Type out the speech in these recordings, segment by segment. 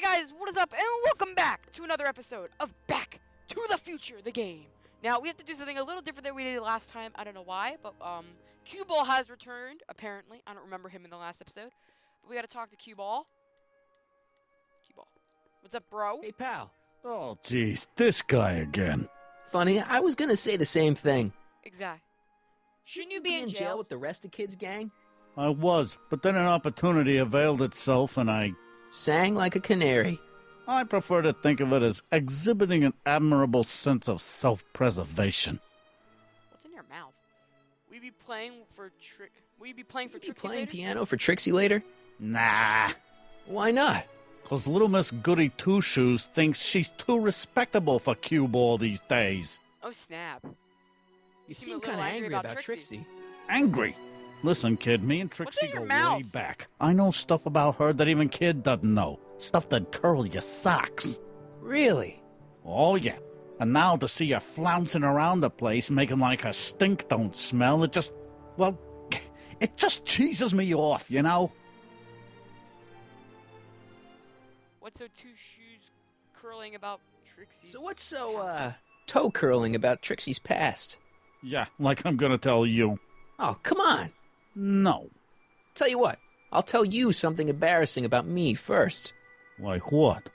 Howdy guys, what is up, and welcome back to another episode of Back to the Future, the game. Now, we have to do something a little different than we did last time. I don't know why, but Cue Ball has returned, apparently. I don't remember him in the last episode. But we gotta talk to Cue Ball. Cue Ball. What's up, bro? Hey, pal. Oh, jeez, this guy again. Funny, I was gonna say the same thing. Exactly. Shouldn't you be in jail? with the rest of kids' gang? I was, but then an opportunity availed itself and I Sang like a canary. I prefer to think of it as exhibiting an admirable sense of self-preservation. What's in your mouth? Will you be playing for Trixie Playing later? piano for Trixie later? Nah, Why not? 'cause little Miss Goody Two-Shoes thinks she's too respectable for cue ball these days. Oh, snap. You seem a seem little kind of angry angry about about Trixie. Trixie. Angry. Listen, kid, me and What's Trixie in your go mouth? way back. I know stuff about her that even kid doesn't know. Stuff that curl your socks. Really? Oh, yeah. And now to see her flouncing around the place, making like her stink don't smell, it just cheeses me off, you know? What's so two shoes curling about Trixie? So what's so, toe curling about Trixie's past? Yeah, like I'm gonna tell you. Oh, come on. No. Tell you what, I'll tell you something embarrassing about me first. Like what?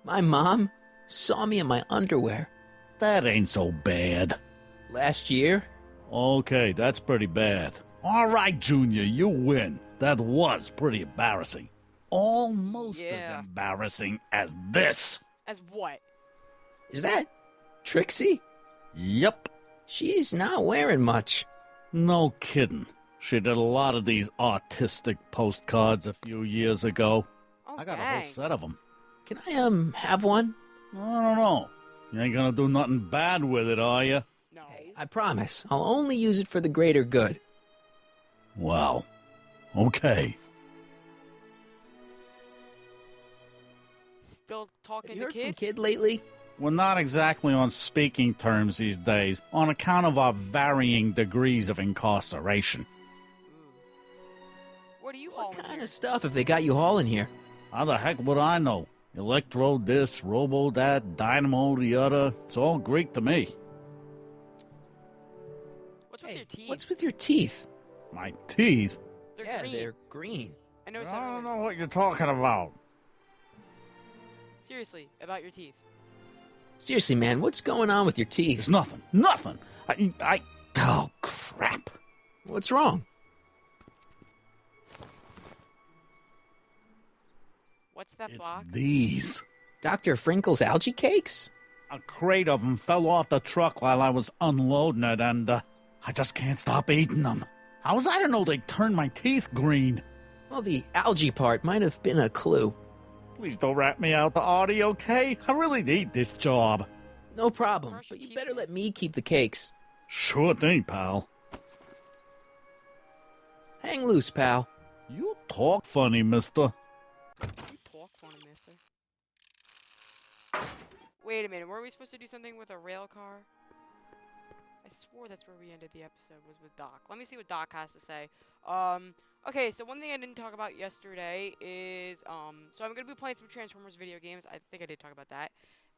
My mom saw me in my underwear That ain't so bad. last year. Okay, that's pretty bad. All right, Junior, you win. That was pretty embarrassing. Almost Yeah. as embarrassing as this. As what? Is that Trixie? Yep. She's not wearing much. No kidding. She did a lot of these artistic postcards a few years ago. Oh, I got a dang. whole set of them. Can I, have one? I don't know. You ain't gonna do nothing bad with it, are you? No. I promise. I'll only use it for the greater good. Well, okay. Still Have talking you to heard from kid? Kid lately? We're not exactly on speaking terms these days on account of our varying degrees of incarceration. What are you What hauling kind here? of stuff if they got you hauling here? How the heck would I know? Electro this, robo that, dynamo the other. It's all Greek to me. What's with your teeth? What's with your teeth? My teeth? They're green. They're green. I noticed I that don't earlier. know what you're talking about. Seriously, about your teeth. Seriously, man, what's going on with your It's teeth? nothing. Nothing. Oh, crap. What's wrong? What's that It's block? these. Dr. Frinkle's algae cakes? A crate of them fell off the truck while I was unloading it, and I just can't stop eating them. How was I to know they'd turn my teeth green? Well, the algae part might have been a clue. Please don't rat me out to Artie, okay? I really need this job. No problem, Brush your but you teeth, better man. let me keep the cakes. Sure thing, pal. Hang loose, pal. You talk funny, mister. You talk funny, mister. Wait a minute, weren't we supposed to do something with a rail car? I swore that's where we ended the episode, was with Doc. Let me see what Doc has to say. Okay, so one thing I didn't talk about yesterday is, so I'm gonna be playing some Transformers video games. I think I did talk about that.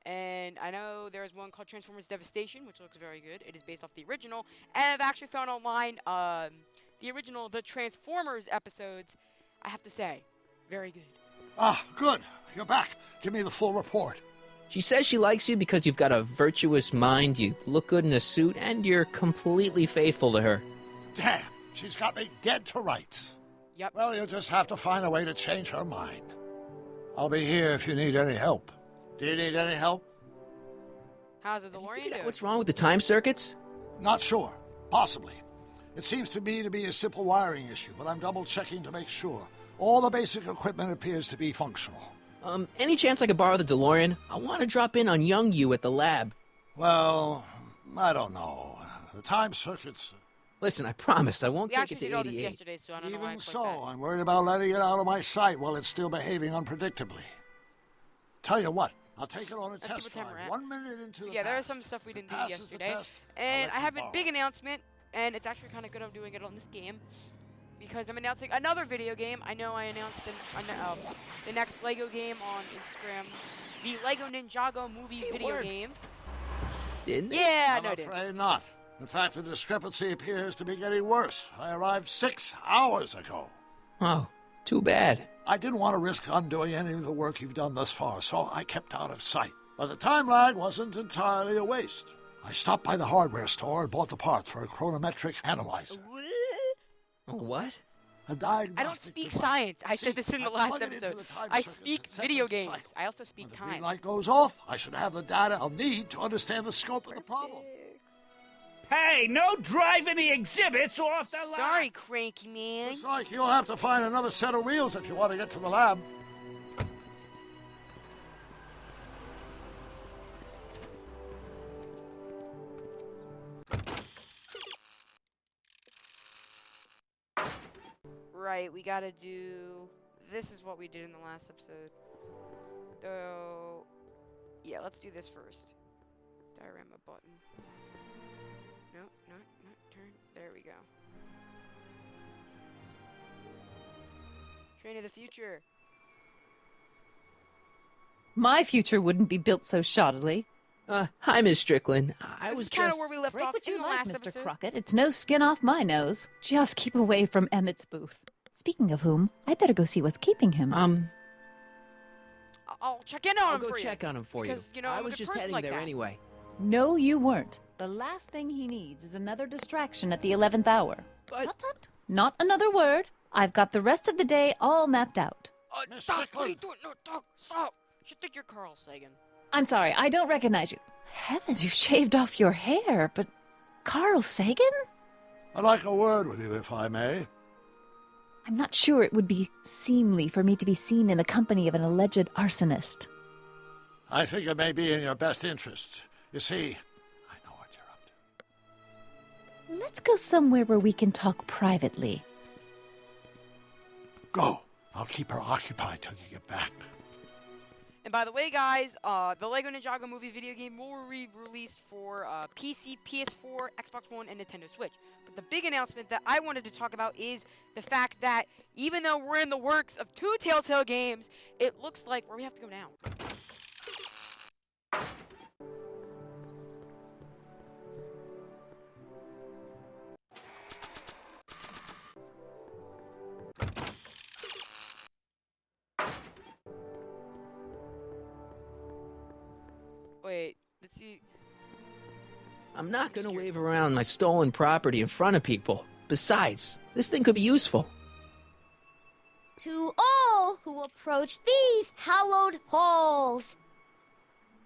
And I know there's one called Transformers Devastation, which looks very good. It is based off the original. And I've actually found online, the Transformers episodes, I have to say, very good. Ah, good. You're back. Give me the full report. She says she likes you because you've got a virtuous mind, you look good in a suit, and you're completely faithful to her. Damn, she's got me dead to rights. Yep. Well, you'll just have to find a way to change her mind. I'll be here if you need any help. Do you need any help? How's the Have you DeLorean figured out doing? what's wrong with the time circuits? Not sure. Possibly. It seems to me to be a simple wiring issue, but I'm double-checking to make sure. All the basic equipment appears to be functional. Any chance I could borrow the DeLorean? I want to drop in on young you at the lab. Well, I don't know. The time circuits... Listen, I promised I won't We take actually it to did all this 88. yesterday, so I don't know why I Even clicked so, that. I'm worried about letting it out of my sight while it's still behaving unpredictably. Tell you what, I'll take it on a Let's see test what time drive. we're at. 1 minute into So the yeah, there is past. some stuff we didn't do Passes the yesterday. test, I'll And let I you have a borrow big it. announcement, and it's actually kind of good I'm doing it on this game. because I'm announcing another video game. I know I announced the next Lego game on Instagram, the Lego Ninjago movie video game. Didn't it? Yeah, I'm afraid not. In fact, the discrepancy appears to be getting worse. I arrived 6 hours ago. Oh, too bad. I didn't want to risk undoing any of the work you've done thus far, so I kept out of sight. But the time lag wasn't entirely a waste. I stopped by the hardware store and bought the parts for a chronometric analyzer. What? A diagnostic I don't speak device. science. I See, said this in the I last plug it into episode. the time I circuits speak and set video them to games. cycle. I also speak When the green time. light goes off, I should have the data I'll need to understand the scope of the problem. Hey, no driving the exhibits off the lot! Sorry, cranky man. Looks like you'll have to find another set of wheels if you want to get to the lab. Right, we gotta do... This is what we did in the last episode. Though... Yeah, let's do this first. Diorama button. No, turn. There we go. Train of the future. My future wouldn't be built so shoddily. Hi, Miss Strickland. I This was is kind of just... where we left Break off what in you the like, last Mr. episode. Crockett. It's no skin off my nose. Just keep away from Emmett's booth. Speaking of whom, I better go see what's keeping him. I'll check in on I'll him go for you. check on him for you. Because, you know, I I'm a was good just person heading like there that. anyway. No, you weren't. The last thing he needs is another distraction at the 11th hour. But- Tut tut. Not another word. I've got the rest of the day all mapped out. Miss Doc, what are you Strickland. doing? No, Doc, stop. You should think you're Carl Sagan. I'm sorry, I don't recognize you. Heavens, you shaved off your hair, but Carl Sagan? I'd like a word with you, if I may. I'm not sure it would be seemly for me to be seen in the company of an alleged arsonist. I think it may be in your best interest. You see, I know what you're up to. Let's go somewhere where we can talk privately. Go. I'll keep her occupied till you get back. And by the way, guys, the Lego Ninjago movie video game will be released for PC, PS4, Xbox One, and Nintendo Switch. But the big announcement that I wanted to talk about is the fact that even though we're in the works of 2 Telltale games, it looks like where we have to go now. Wait, let's see. I'm not gonna wave around my stolen property in front of people. Besides, this thing could be useful. To all who approach these hallowed halls.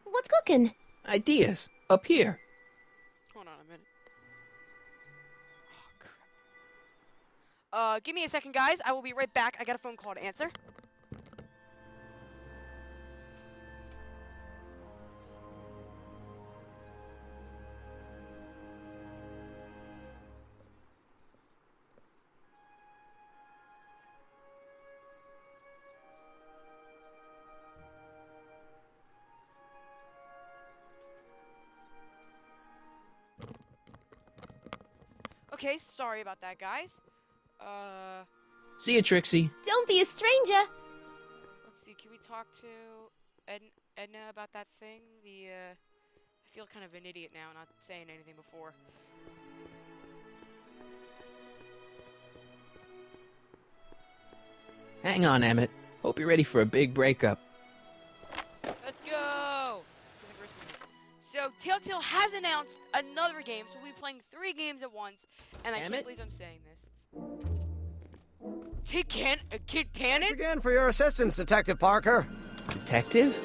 What's cooking? Ideas. Up here. Hold on a minute. Oh, crap. Give me a second, guys. I will be right back. I got a phone call to answer. Okay, sorry about that, guys. See you, Trixie. Don't be a stranger. Let's see. Can we talk to Edna about that thing? I feel kind of an idiot now, not saying anything before. Hang on, Emmett. Hope you're ready for a big breakup. Let's go! For the first movie. So, Telltale has announced another game, so we'll be playing 3 games at once, and I can't Emmett? believe I'm saying this. Kid Thanks Tannen? again for your assistance, Detective Parker. Detective?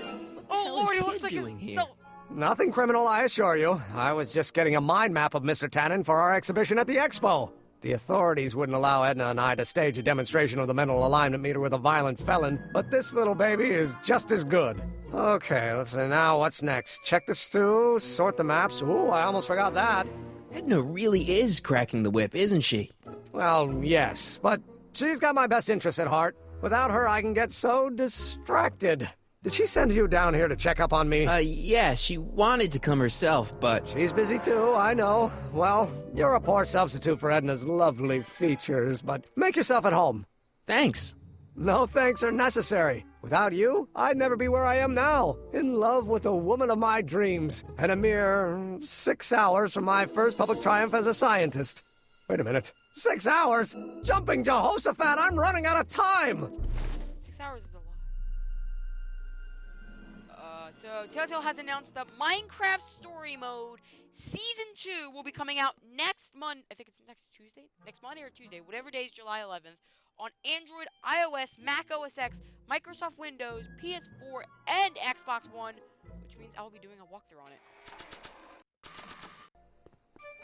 Oh, hell Lord, is he looks Kid like he's doing here? so... Nothing criminal, I assure you. I was just getting a mind map of Mr. Tannen for our exhibition at the expo. The authorities wouldn't allow Edna and I to stage a demonstration of the mental alignment meter with a violent felon, but this little baby is just as good. Okay, let's see now what's next. Check the stew, sort the maps. Ooh, I almost forgot that. Edna really is cracking the whip, isn't she? Well, yes, but she's got my best interests at heart. Without her, I can get so distracted. Did she send you down here to check up on me? Yeah, she wanted to come herself, but... She's busy too, I know. Well, you're a poor substitute for Edna's lovely features, but make yourself at home. Thanks. No thanks are necessary. Without you, I'd never be where I am now, in love with the woman of my dreams, and a mere 6 hours from my first public triumph as a scientist. Wait a minute. 6 hours? Jumping Jehoshaphat, I'm running out of time! 6 hours is a lot. So Telltale has announced that Minecraft Story Mode Season 2 will be coming out next Monday. I think it's next Tuesday? Next Monday or Tuesday, whatever day is July 11th. On Android, iOS, Mac OS X, Microsoft Windows, PS4, and Xbox One, which means I will be doing a walkthrough on it.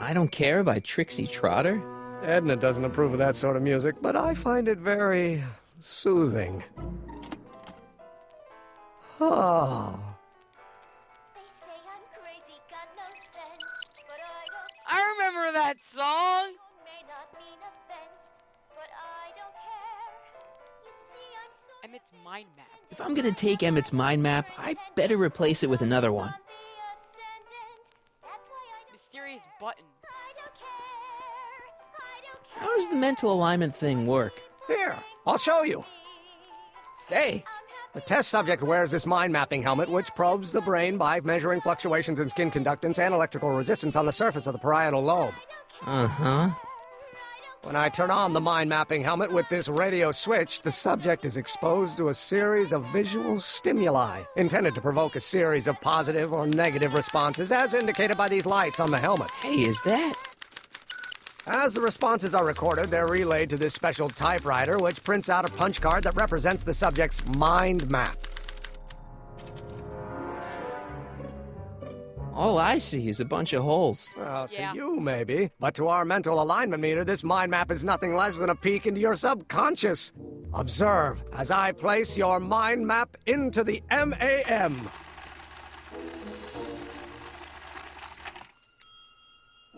I Don't Care by Trixie Trotter? Edna doesn't approve of that sort of music, but I find it very soothing. Oh. They say I'm crazy, got no sense, but I don't I remember that song! may not mean offense, but I don't care. You see, I'm so Emmett's mind map. If I'm gonna take Emmett's mind map, I better replace it with another one. on the ascendant. That's why I Mysterious button. don't care. I don't care. How does the mental alignment thing work? Here, I'll show you. Hey! The test subject wears this mind-mapping helmet, which probes the brain by measuring fluctuations in skin conductance and electrical resistance on the surface of the parietal lobe. Uh-huh. When I turn on the mind-mapping helmet with this radio switch, the subject is exposed to a series of visual stimuli, intended to provoke a series of positive or negative responses, as indicated by these lights on the helmet. Hey, is that... As the responses are recorded, they're relayed to this special typewriter, which prints out a punch card that represents the subject's mind map. All I see is a bunch of holes. Well, Yeah. to you, maybe. But to our mental alignment meter, this mind map is nothing less than a peek into your subconscious. Observe as I place your mind map into the MAM.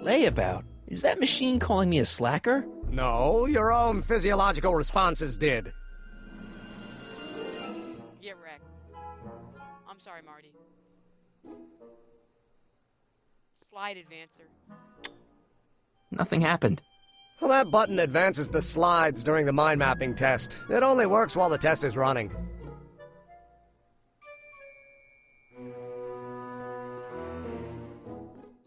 Layabout. Is that machine calling me a slacker? No, your own physiological responses did. Get wrecked. I'm sorry, Marty. Slide advancer. Nothing happened. Well, that button advances the slides during the mind mapping test. It only works while the test is running.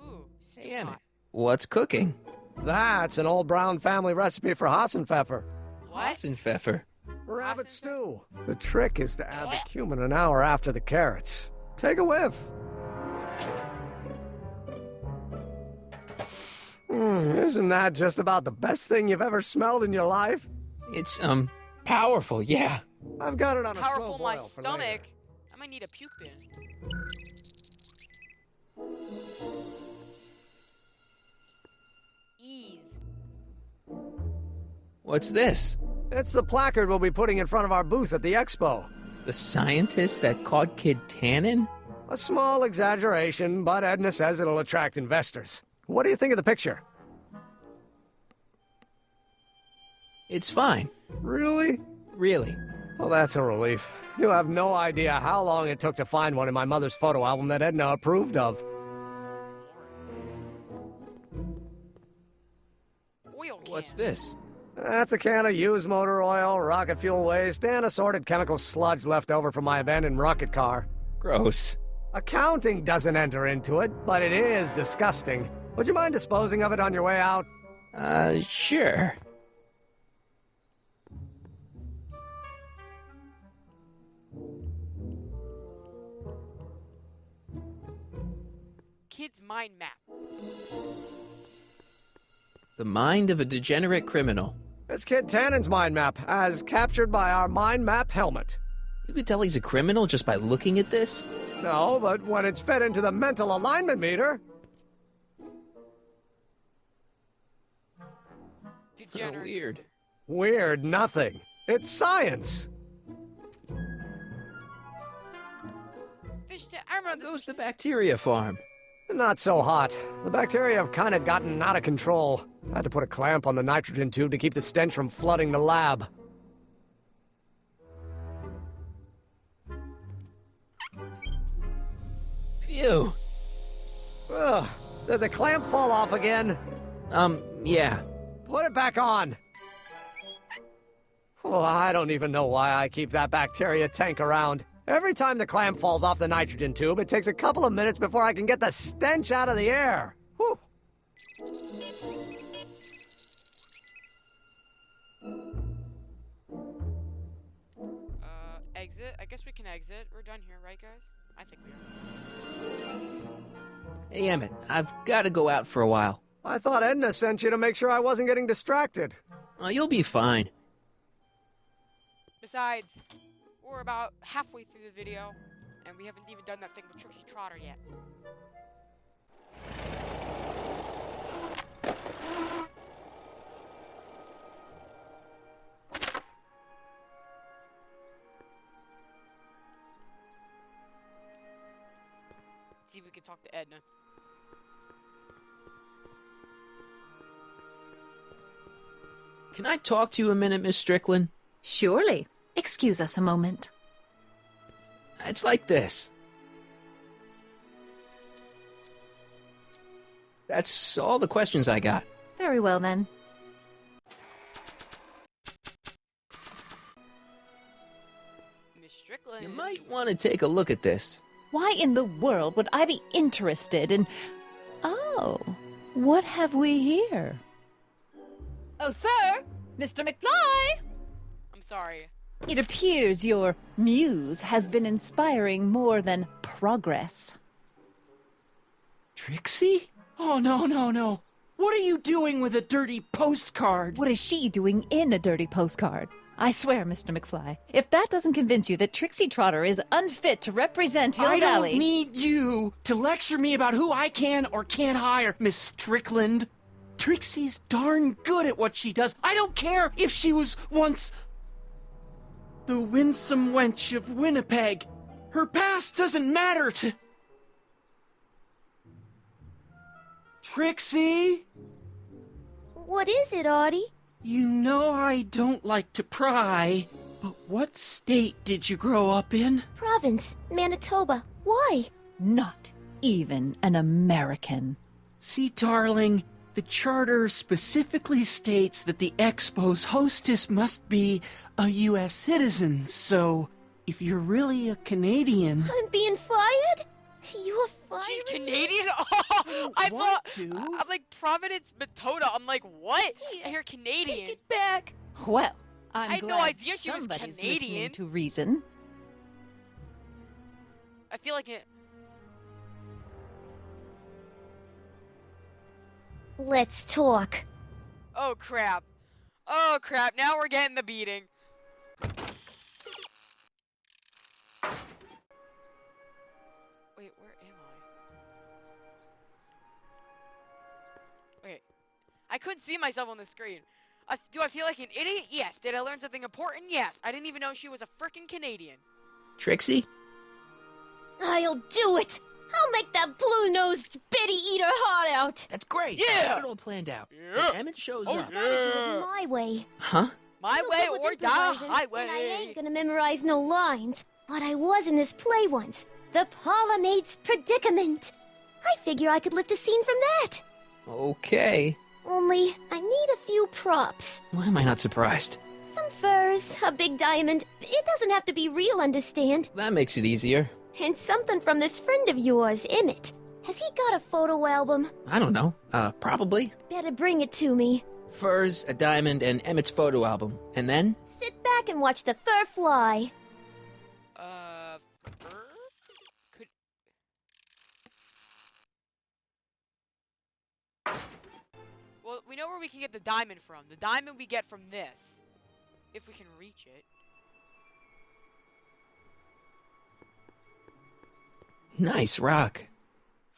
Ooh, stew Hey, Emmett. pot. What's cooking? That's an old Brown family recipe for Hassenpfeffer. What? Hassenpfeffer. Rabbit Hassenpfeffer? stew. The trick is to add the cumin an hour after the carrots. Take a whiff. Isn't that just about the best thing you've ever smelled in your life? It's, powerful, yeah. I've got it on a slow Powerful boil my for stomach. later. I might need a puke bin. Ease. What's this? It's the placard we'll be putting in front of our booth at the expo. The scientist that caught Kid Tannen? A small exaggeration, but Edna says it'll attract investors. What do you think of the picture? It's fine. Really? Really. Well, that's a relief. You have no idea how long it took to find one in my mother's photo album that Edna approved of. Oil can. What's this? That's a can of used motor oil, rocket fuel waste, and assorted chemical sludge left over from my abandoned rocket car. Gross. Accounting doesn't enter into it, but it is disgusting. Would you mind disposing of it on your way out? Sure. Kid's mind map. The mind of a degenerate criminal. It's Kid Tannen's mind map, as captured by our mind map helmet. You could tell he's a criminal just by looking at this? No, but when it's fed into the mental alignment meter... Degenerate. Weird. Weird nothing. It's science. Fish I remember this. Goes the bacteria farm. Not so hot. The bacteria have kind of gotten out of control. I had to put a clamp on the nitrogen tube to keep the stench from flooding the lab. Ew. Ugh, did the clamp fall off again? Yeah. Put it back on. Oh, I don't even know why I keep that bacteria tank around. Every time the clamp falls off the nitrogen tube, it takes a couple of minutes before I can get the stench out of the air. Whew. Exit? I guess we can exit. We're done here, right, guys? I think we are. Hey, Emmett, I've got to go out for a while. I thought Edna sent you to make sure I wasn't getting distracted. Oh, you'll be fine. Besides, we're about halfway through the video, and we haven't even done that thing with Trixie Trotter yet. Let's see if we can talk to Edna. Can I talk to you a minute, Miss Strickland? Surely. Excuse us a moment. It's like this. That's all the questions I got. Very well, then. Miss Strickland. You might want to take a look at this. Why in the world would I be interested in... Oh, what have we here? Oh, sir! Mr. McFly! I'm sorry. It appears your muse has been inspiring more than progress. Trixie? Oh, no, no, no. What are you doing with a dirty postcard? What is she doing in a dirty postcard? I swear, Mr. McFly, if that doesn't convince you that Trixie Trotter is unfit to represent Hill I Valley... don't need you to lecture me about who I can or can't hire, Miss Strickland. Trixie's darn good at what she does. I don't care if she was once the winsome wench of Winnipeg. Her past doesn't matter to... Trixie? What is it, Artie? You know I don't like to pry, but what state did you grow up in? Province, Manitoba. Why? Not even an American. See, darling, the charter specifically states that the Expo's hostess must be a U.S. citizen, so if you're really a Canadian... I'm being fired? You are fired? She's Canadian? Oh, I want thought... to. I'm like, Providence, Metoda. I'm like, what? Here, I hear Canadian. Take it back. Well, I'm I had no glad idea she was somebody's Canadian. listening to reason. I feel like it... Let's talk. Oh, crap. Oh, crap. Now we're getting the beating. Wait, where am I? Wait. I couldn't see myself on the screen. Do I feel like an idiot? Yes. Did I learn something important? Yes. I didn't even know she was a freaking Canadian. Trixie? I'll do it. I'll make that blue-nosed bitty eat her heart out. That's great. Yeah! Got it all planned out. Yeah! If Emmett shows Oh, up. Do it my way. Huh? My I'm way good with or the improvising, highway. And I ain't gonna memorize no lines. But I was in this play once. The Parlor-Maid's Predicament. I figure I could lift a scene from that. Okay. Only, I need a few props. Why am I not surprised? Some furs, a big diamond. It doesn't have to be real, understand? That makes it easier. And something from this friend of yours, Emmett. Has he got a photo album? I don't know. Probably. Better bring it to me. Furs, a diamond, and Emmett's photo album. And then? Sit back and watch the fur fly. Fur? Could... Well, we know where we can get the diamond from. The diamond we get from this. If we can reach it. Nice rock.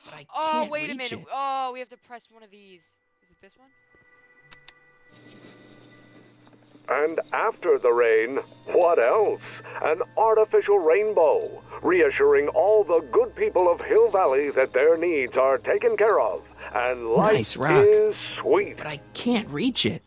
But I Oh, can't wait a reach minute. it. Oh, we have to press one of these. Is it this one? And after the rain, what else? An artificial rainbow, reassuring all the good people of Hill Valley that their needs are taken care of, and life Nice rock. is sweet. But I can't reach it.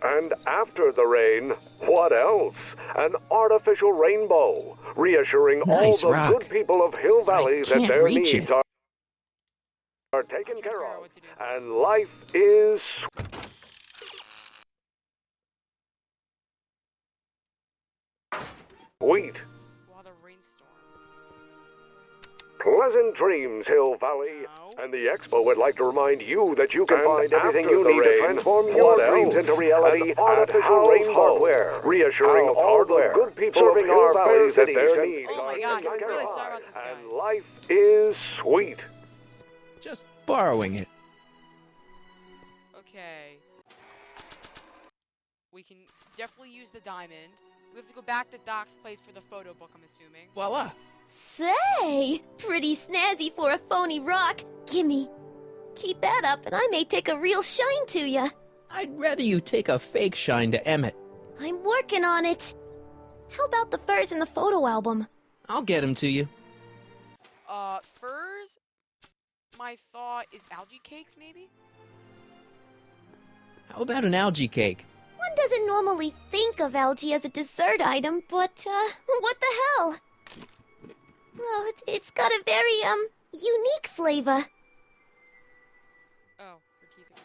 And after the rain, what else? An artificial rainbow, reassuring Nice all the rock. good people of Hill Valley that can't their reach needs it. are taken care figure out of. what to do. And life is sweet. While the rainstorm. Pleasant dreams, Hill Valley. No. And the Expo would like to remind you that you can find everything after you the need to rain, transform what your else? dreams into reality. An artificial House rainbow. hardware, reassuring House all the hardware. good people Serving of Hill our Valley fair that cities their and- needs Oh my are God, taken I'm care really of. sorry about this, guys. And life is sweet. Just borrowing it. Okay. We can definitely use the diamond. We have to go back to Doc's place for the photo book, I'm assuming. Voila. Say, pretty snazzy for a phony rock. Gimme. Keep that up, and I may take a real shine to ya. I'd rather you take a fake shine to Emmett. I'm working on it. How about the furs in the photo album? I'll get him to you. Furs? My thought is algae cakes, maybe? How about an algae cake? One doesn't normally think of algae as a dessert item, but, what the hell? Well, it's got a very, unique flavor. Oh, her teeth again.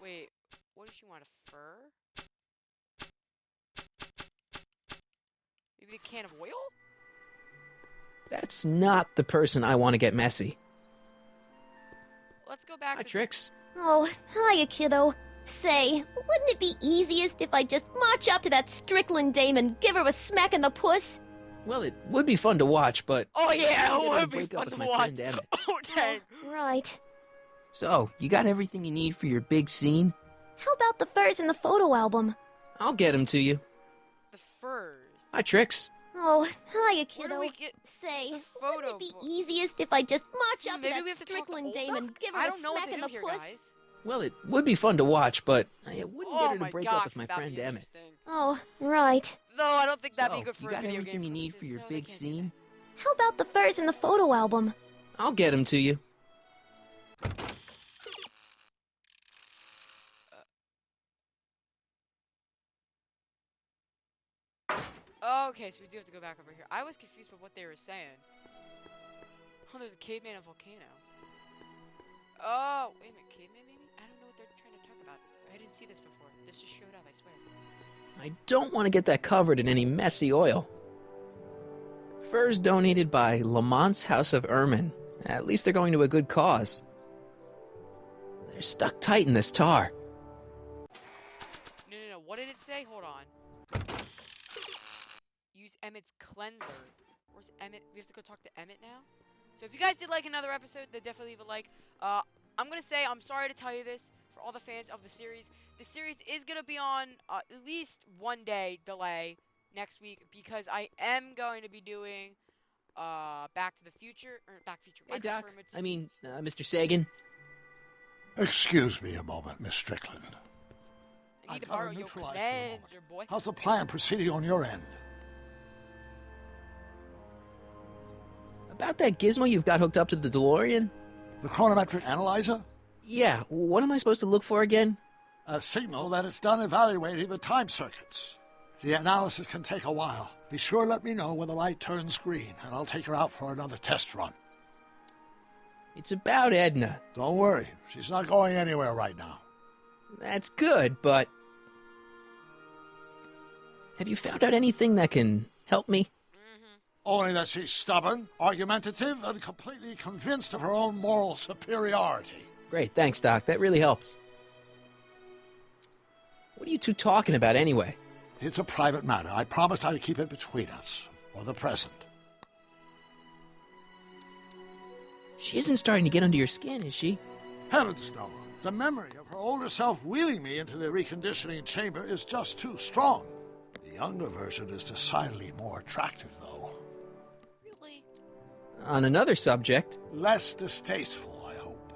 Wait, what does she want, a fur? Maybe a can of oil? That's not the person I want to get messy. Let's go back Hi, to... Trix. Oh, hiya, kiddo. Say, wouldn't it be easiest if I just march up to that Strickland dame and give her a smack in the puss? Well, it would be fun to watch, but... Oh yeah, I'm it gonna would be break up fun with to my watch. friend Emmett. Oh dang. Right. So, you got everything you need for your big scene? How about the furs in the photo album? I'll get him to you. The furs. Hi, Trix. Oh, hiya, Where kiddo. do we get... Say, the wouldn't photo it be book? easiest if I just march up Maybe to we that have to talk to Strickland Old dame Duck? and give her I a don't know what smack to in do the here, puss? guys. Well, it would be fun to watch, but it wouldn't Oh get her my to break gosh, up with my that'd friend be Emmett. interesting. Oh, right. Though I don't think that'd So, be good for you a got video everything game you need purposes, for your so they big can't do scene? How about the furs in the photo album? I'll get him to you. that. Okay, so we do have to go back over here. I was confused by what they were saying. Oh, there's a caveman and volcano. Oh, wait a minute, caveman maybe? I don't know what they're trying to talk about. I didn't see this before. This just showed up, I swear. I don't want to get that covered in any messy oil. Furs donated by Lamont's House of Ermine. At least they're going to a good cause. They're stuck tight in this tar. No. What did it say? Hold on. Use Emmett's cleanser. Where's Emmett? We have to go talk to Emmett now? So if you guys did like another episode, then definitely leave a like. I'm going to say, I'm sorry to tell you this, for all the fans of the series. The series is going to be on at least 1 day delay next week because I am going to be doing Back to the Future. Or Back to the Future. Hey, Micro's Doc. Firmament I mean, Systems. Mr. Sagan. Excuse me a moment, Miss Strickland. I need to I've got borrow to your neutralize for a moment. cleanser, boy. How's the plan proceeding on your end? About that gizmo you've got hooked up to the DeLorean? The chronometric analyzer? Yeah, what am I supposed to look for again? A signal that it's done evaluating the time circuits. The analysis can take a while. Be sure to let me know when the light turns green, and I'll take her out for another test run. It's about Edna. Don't worry, she's not going anywhere right now. That's good, but... Have you found out anything that can help me? Only that she's stubborn, argumentative, and completely convinced of her own moral superiority. Great, thanks, Doc. That really helps. What are you two talking about anyway? It's a private matter. I promised I'd keep it between us, for the present. She isn't starting to get under your skin, is she? Heavens, no. The memory of her older self wheeling me into the reconditioning chamber is just too strong. The younger version is decidedly more attractive, though. Really? On another subject, Less distasteful, I hope.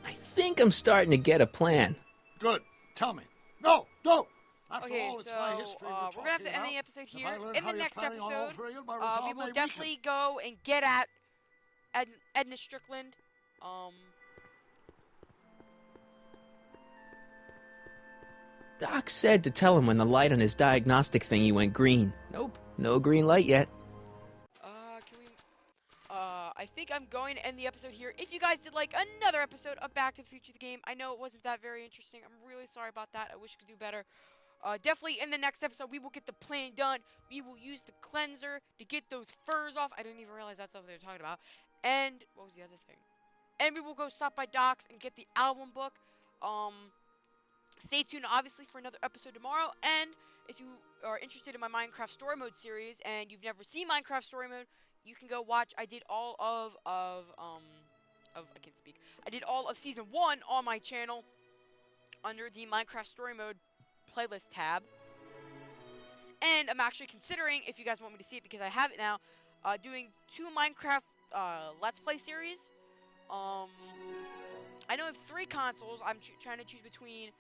I think I'm starting to get a plan. Good. Tell me. No, don't! After Okay, all, it's my so history we're gonna have to end the episode If here. I learn in how the you're next planning on episode, altering it, my we resolve may will weaken. definitely go and get at Edna Strickland. Doc said to tell him when the light on his diagnostic thingy went green. Nope, no green light yet. Can we... I think I'm going to end the episode here. If you guys did like another episode of Back to the Future the game, I know it wasn't that very interesting. I'm really sorry about that. I wish we could do better. Definitely in the next episode, we will get the plan done. We will use the cleanser to get those furs off. I didn't even realize that's what they were talking about. And, what was the other thing? And we will go stop by Doc's and get the album book. Stay tuned, obviously, for another episode tomorrow. And if you are interested in my Minecraft Story Mode series and you've never seen Minecraft Story Mode, you can go watch. I did all I can't speak. I did all of Season 1 on my channel under the Minecraft Story Mode playlist tab. And I'm actually considering, if you guys want me to see it because I have it now, doing 2 Minecraft Let's Play series. I know I have 3 consoles. I'm trying to choose between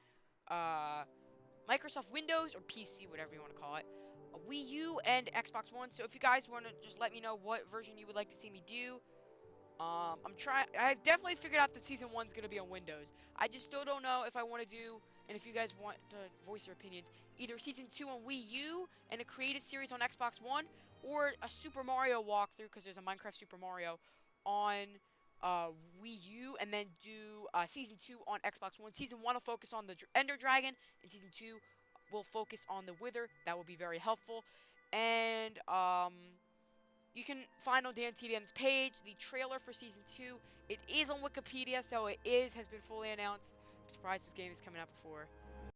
Microsoft Windows or PC, whatever you want to call it, a Wii U and Xbox One. So if you guys want to just let me know what version you would like to see me do. I've definitely figured out that Season 1's going to be on Windows. I just still don't know if I want to do, and if you guys want to voice your opinions, either Season 2 on Wii U and a creative series on Xbox One, or a Super Mario walkthrough, because there's a Minecraft Super Mario on Wii U, and then do Season 2 on Xbox One. Season 1 will focus on the Ender Dragon, and Season 2 will focus on the Wither. That will be very helpful. And, you can find on Dan TDM's page the trailer for Season 2. It is on Wikipedia, so it has been fully announced. I'm surprised this game is coming out before